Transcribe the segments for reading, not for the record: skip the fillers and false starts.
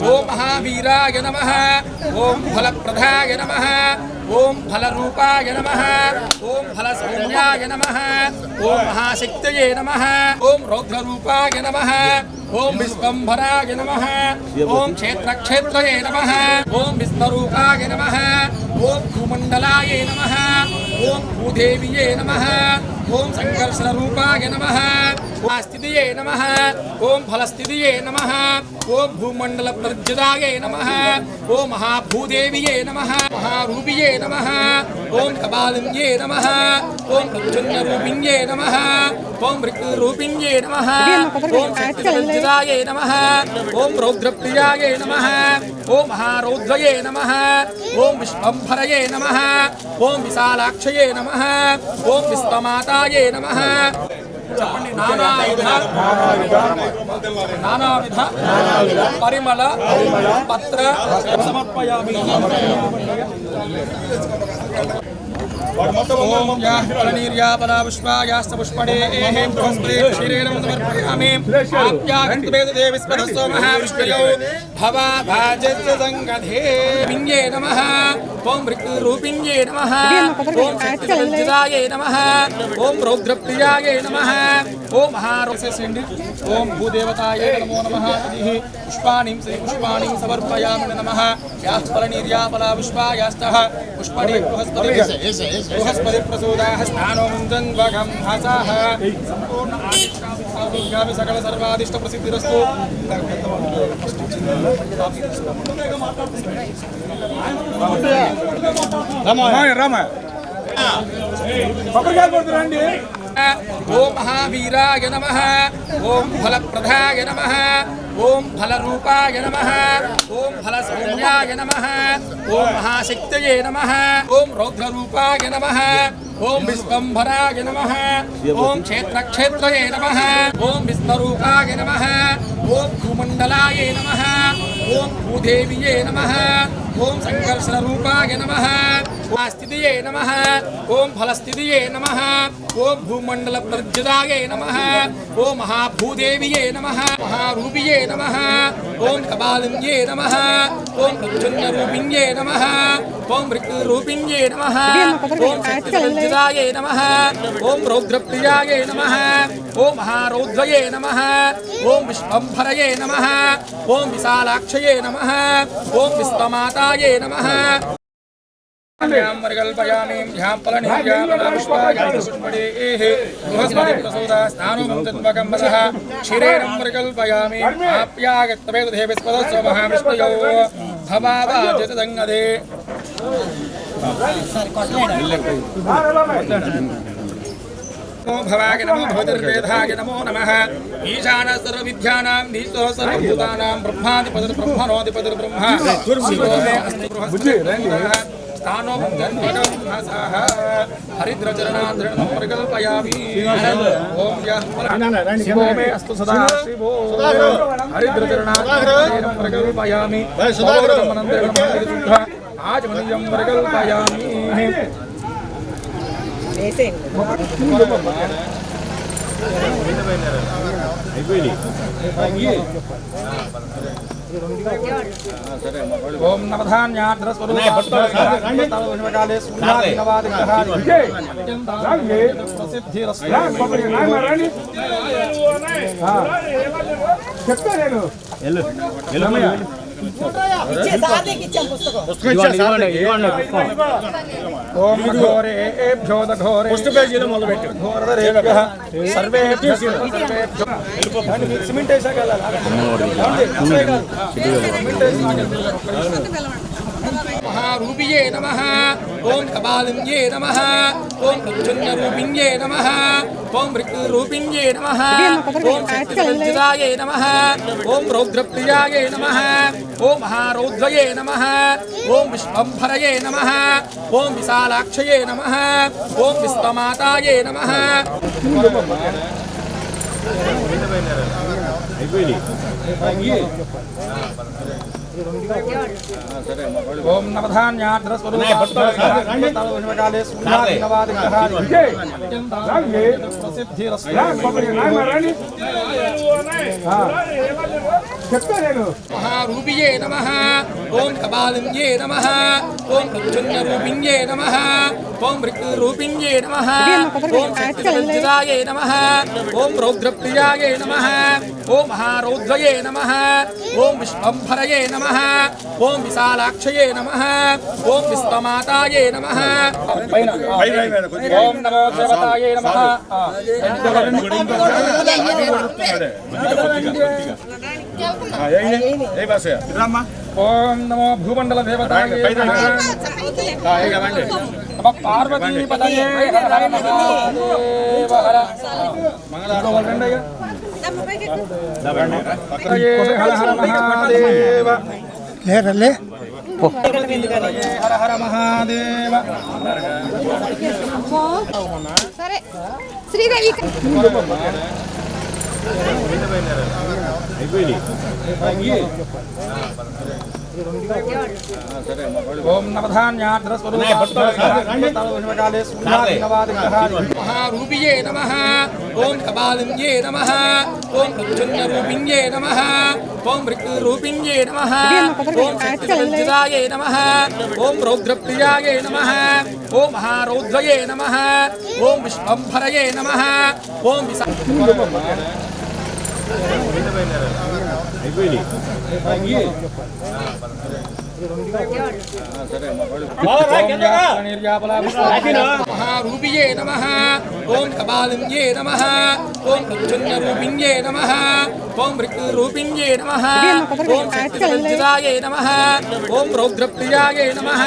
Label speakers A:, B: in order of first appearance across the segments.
A: ओम महावीराय नमः। ओम फलप्रदाय नमः। ओम फलरूपाय नमः। ओम फलसौम्याय नमः। ओम महाशक्तये नमः। ओम रौद्ररूपाय नमः। ओम विश्वंभराय नमः। ओम क्षेत्रक्षेत्रये नमः। ओम विष्णुरूपाय नमः। ओम भूमण्डलाय नमः। ओम भूदेवीये नमः। ओम संकर्षणरूपाय नमः। ओम स्थितिये नमः। ओम फलस्थितिये नमः। ओम भूमंडल प्रज्वलाय नमः। ओम महाभूदेवीये नमः। महारूपिये नमः। ओम कपालिन्ये नमः। ओम प्रचन्नरूपिण्ये नमः। ओम ऋक्रूपिण्ये नमः। ओम शक्तिप्रज्वलाय नमः। ओम रौद्रप्रियाय नमः। ओम महारौद्रये नमः। ओम विश्वंभरये नमः। ओम विशालाक्षये नमः। ओम विश्वमाताये नमः। नानाविध परिमल पत्र समर्पयामि। ओम पुष्पणे क्षीरेण समर्पयामि। भवा भाजस्य विन्ये नमः। ओम ऋक्रूपिण्ये नमः। ओम शक्तिप्रज्वलाय नमः। ओम रौद्रप्रियाय नमः। ओम महारोषेन्द्र। ओम भूदेवताय नमो नमः। पुष्पाणिं पुष्पाणिं समर्पयामि नमः। यास्फलनीर्याफला पुष्पायास्तः पुष्पणे बृहस्पति प्रसूदाः स्नानो मुञ्जन् वघं हसः। संपूर्ण आदिष्टाभिगामि सकल सर्वादिष्ट प्रसिद्धिरस्तु। रामाय ओम महावीराय नमः। ओम फलप्रदाय नमः। ओम फलरूपाय नमः। ओम फलसौम्याय नमः। ओम महाशक्तये नमः। ओम रौद्ररूपाय नमः। ओम विश्वंभराय नमः। ओम क्षेत्रक्षेत्रये नमः। ओम विष्णुरूपाय नमः। ओम भूमण्डलाय नमः। ओम भूदेवीये नमः। ओम संकर्षणरूपाय नमः। ओम स्थितिये नमः। ओम फलस्थितिये नमः। ओम भूमण्डल प्रज्वलाय नमः। ओम महाभूदेवीये नमः। महारूपिये नमः। ओम कपालिन्ये नमः। ओम प्रचन्नरूपिण्ये नमः। ओम ऋक्रूपिण्ये नमः। ओम शक्तिप्रज्वलाय नमः। ओम रौद्रप्रियाय नमः। ओम महारौद्रये नमः। ओम विश्वंभरये नमः। ओम विशालाक्षये नमः। ओम विश्वमाताये नमः। मृगल्पयामि क्षीरेण मृगल्पयामि आप्यागत्तवेदधेविस्पदस्व महाविष्णुयो भवावाजतदङ्गदे भवाय नमो भवतिर्वेदाय नमो नमः। ईशान सर्वविद्यानां धीतो सर्वभूतानां ब्रह्माधिपतिर्ब्रह्मणोऽधिपतिर्ब्रह्मा स्थानो हरिद्रचरणाधृणं प्रकल्पयामि। ओम शिवो मे अस्तु सदा शिवो हरिद्रचरणाधृणं प्रकल्पयामि। आजमनीयं प्रकल्पयामि। ओम नवधान्याद्र स्वरूपकाले ओम घोरेभ्यो घोरे घोरधरेभ्यः सर्वेभ्यः सिमेंट ऐसा महारूपिये नमः ओम कपालिन्ये नमः ओम प्रच्छन्नरूपिण्ये नमः ओम मृत्युरूपिण्ये नमः ओम शक्तिसञ्चिताये नमः ओम रौद्रप्रियाये नमः ओम महारौद्रये नमः ओम विश्वम्भरये नमः ओम विशालाक्षये नमः ओम विश्वमाताये नमः ओम नवधान्याद्रस्वरूपकाले महारूपिये नमः ओम कपालिन्ये नमः ओम प्रच्छन्नरूपिण्ये नमः ओम मृत्युरूपिण्ये नमः ओम शक्तिसञ्चिताये नमः ओम रौद्रप्रियाये नमः ओम महारौद्रये नमः ओम विश्वम्भरये नमः ओम विशालाक्षये नमः ओम विश्वमाताये नमः ओम नमो देवताये नमः ओम नमो भूमंडल देवताये नमः नमः पार्वती पतये हर हर महादेव हर हर हर महादेव ले हर हर महादेव
B: సరే శ్రీదేవి
A: ओम नवधान्याद्रस्वरूपकाले महारूपिये नमः ओम कपालिन्ये नमः ओम प्रच्छन्नरूपिण्ये नमः ओम मृत्युरूपिण्ये नमः ओम शक्तिसञ्चिताये नमः ओम रौद्रप्रियाये नमः ओम महारौद्रये नमः ओम विश्वम्भरये नमः ओम महारूपिये नमः ओम कपालिन्ये नमः ओम प्रच्छन्नरूपिण्ये नमः ओम मृत्युरूपिण्ये नमः ओम शक्तिसञ्चिताये नमः ओम रौद्रप्रियाये नमः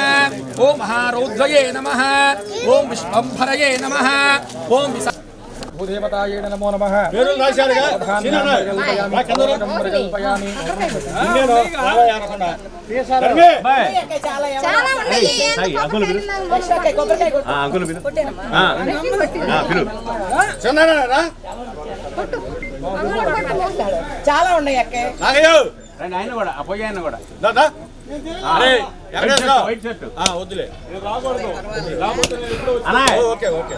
A: ओम महारौद्रये नमः ओम विश्वम्भरये नमः ओम भूदेवताये नमो नमः
C: చాలా ఉన్నాయి అక్కే
D: ఆయన కూడా అపోయి ఆయన కూడా
A: వద్దులే
D: ఓకే ఓకే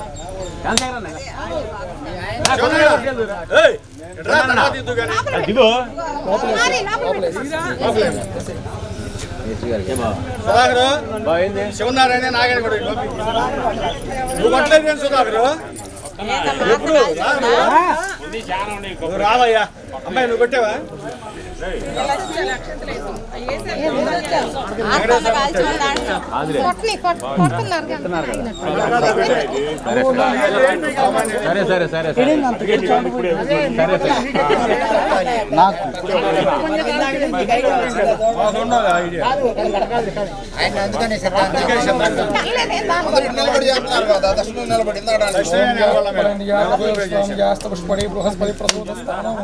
A: శివనారాయణ నాగని కూడా నువ్వు కొట్టలేదు సుధాకరు ఎప్పుడు రావయ్యా అమ్మాయి నువ్వు కొట్టావా
D: సరే సరే సరే
A: పుష్పడి బృహస్పతి ప్రసూత స్థానం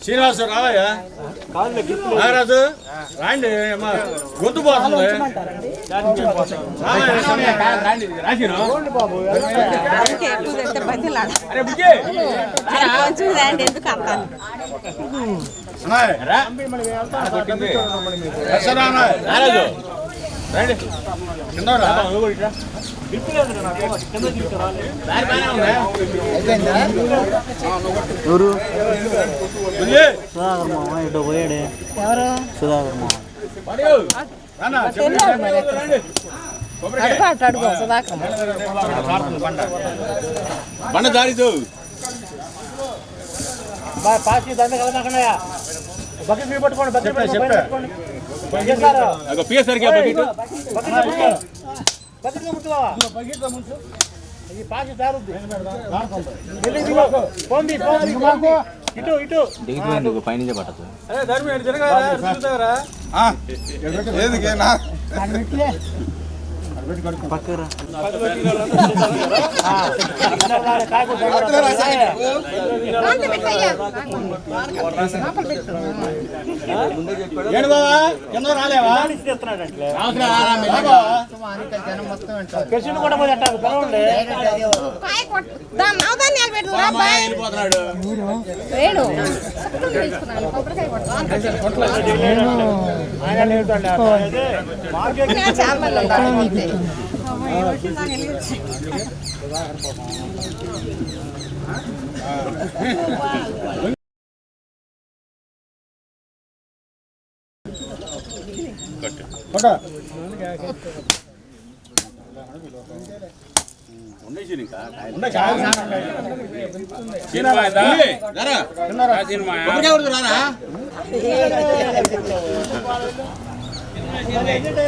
A: శ్రీనివాసు రావయ్యా నాగరాజు రాండి గొంతు పోతుంది రండి బండ దారితో బకెట్ పట్టుకోండి పిఎస్ఆర్కి బకెట్
D: దిగిపోయింది పైనుంచే పట్టదు పక్కరా
B: దాంట్లో పెట్టయ్యా.
A: ఏంటి బాబా కింద రాలేవా
B: కాయ కొట్టు. నవధాన్యాలు పెట్టు రా అబ్బాయి. వేణు. శుభ్రం తీసుకున్నాను. కొబ్బరికాయ కొట్టు. ఇంకా చాలా మంది ఉన్నారు అయితే. వచ్చిందని వెళ్ళొచ్చి.
D: ఉండేసి ఇంకా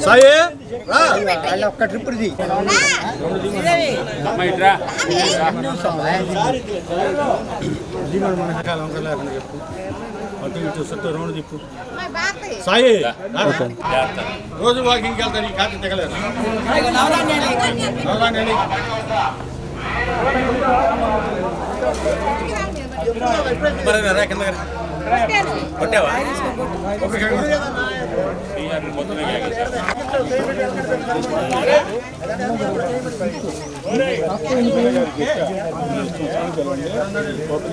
A: సాయి ఒక్క ట్రిప్ ఇది రౌండ్ తిప్పు
B: మా బాపే.
A: సాయి రోజు వాకింగ్కి వెళ్తాను ఈ ఖాతా తెగలేదు కింద కొట్టావా